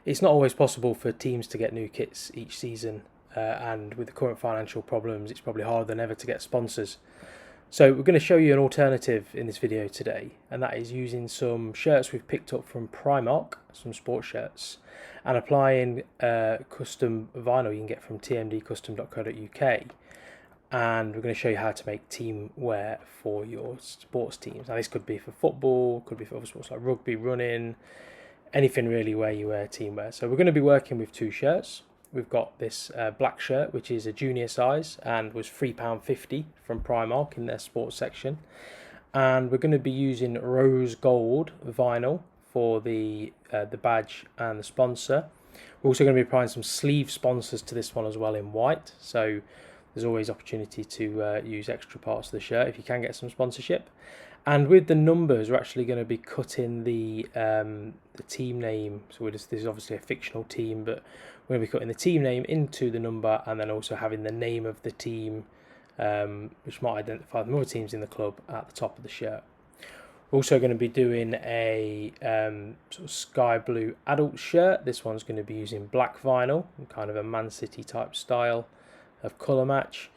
it's not always possible for teams to get new kits each season, and with the current financial problems, it's probably harder than ever to get sponsors. So we're going to show you an alternative in this video today, and that is using some shirts we've picked up from Primark, some sports shirts, and applying custom vinyl you can get from tmdcustom.co.uk. And we're going to show you how to make teamwear for your sports teams. Now this could be for football, could be for other sports like rugby, running, anything really where you wear teamwear. So we're going to be working with two shirts. We've got this black shirt, which is a junior size and was £3.50 from Primark in their sports section. And we're going to be using rose gold vinyl for the badge and the sponsor. We're also going to be applying some sleeve sponsors to this one as well in white. So there's always opportunity to use extra parts of the shirt if you can get some sponsorship. And with the numbers, we're actually going to be cutting the team name. So this is obviously a fictional team, but we're going to be cutting the team name into the number, and then also having the name of the team, which might identify the other teams in the club, at the top of the shirt. We're also going to be doing a sort of sky blue adult shirt. This one's going to be using black vinyl, kind of a Man City type style of colour match.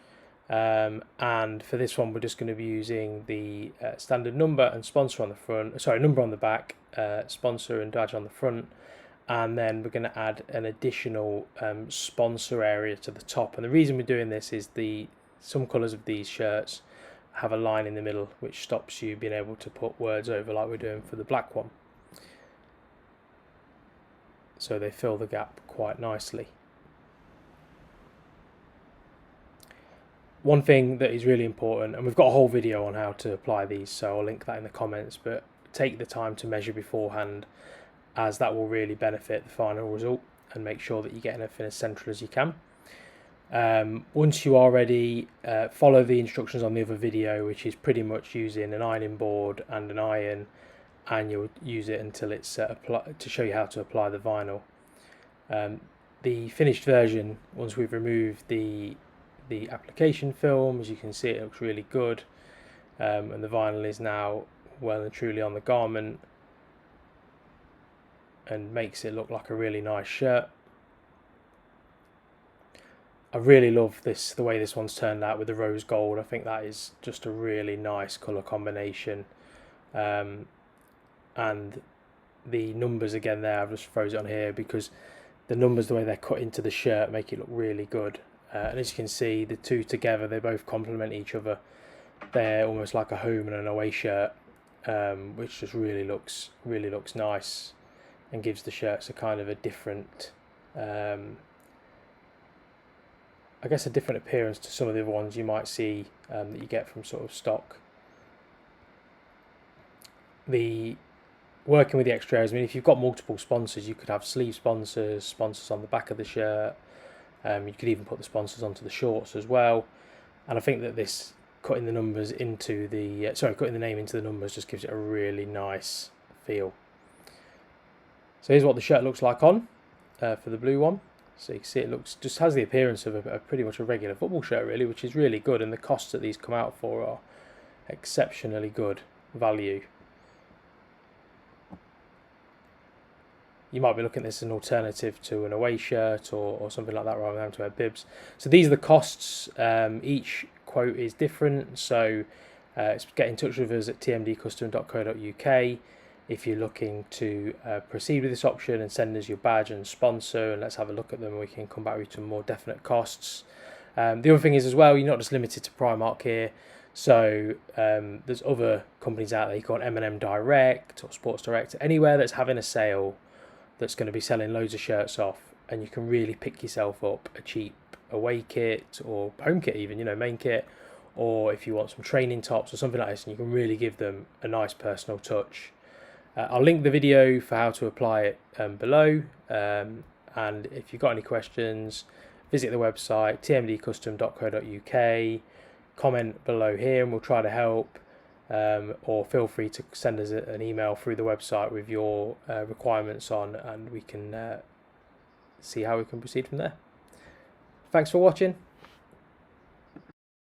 And for this one, we're just going to be using the standard number and sponsor on the front. Sorry, number on the back, sponsor and badge on the front. And then we're going to add an additional sponsor area to the top. And the reason we're doing this is some colours of these shirts have a line in the middle which stops you being able to put words over like we're doing for the black one. So they fill the gap quite nicely. One thing that is really important, and we've got a whole video on how to apply these, so I'll link that in the comments, but take the time to measure beforehand, as that will really benefit the final result, and make sure that you're getting everything as central as you can. Once you are ready, follow the instructions on the other video, which is pretty much using an ironing board and an iron, and you'll use it until it's to show you how to apply the vinyl. The finished version, once we've removed the application film, as you can see, it looks really good, and the vinyl is now well and truly on the garment and makes it look like a really nice shirt. I really love the way this one's turned out with the rose gold. I think that is just a really nice colour combination, and the numbers again there, I've just froze it on here because the numbers, the way they're cut into the shirt, make it look really good. And as you can see, the two together, they both complement each other. They're almost like a home and an away shirt, which just really looks nice and gives the shirts a kind of a different, I guess, a different appearance to some of the other ones you might see that you get from sort of stock. Working with the extra areas, I mean, if you've got multiple sponsors, you could have sleeve sponsors on the back of the shirt. You could even put the sponsors onto the shorts as well. And I think that this cutting the numbers into cutting the name into the numbers just gives it a really nice feel. So here's what the shirt looks like on for the blue one. So you can see it just has the appearance of a pretty much a regular football shirt really, which is really good, and the costs that these come out for are exceptionally good value. You might be looking at this as an alternative to an away shirt or something like that, rather than having to wear bibs. So these are the costs. Each quote is different, so get in touch with us at tmdcustom.co.uk if you're looking to proceed with this option, and send us your badge and sponsor, and let's have a look at them, and we can come back with some more definite costs. The other thing is as well, you're not just limited to Primark here. So there's other companies out there. You can go on M&M Direct or Sports Direct, anywhere that's having a sale that's going to be selling loads of shirts off, and you can really pick yourself up a cheap away kit or home kit even, main kit, or if you want some training tops or something like this, and you can really give them a nice personal touch. I'll link the video for how to apply it below, and if you've got any questions, visit the website tmdcustom.co.uk, comment below here and we'll try to help. Or feel free to send us an email through the website with your requirements on, and we can see how we can proceed from there. Thanks for watching.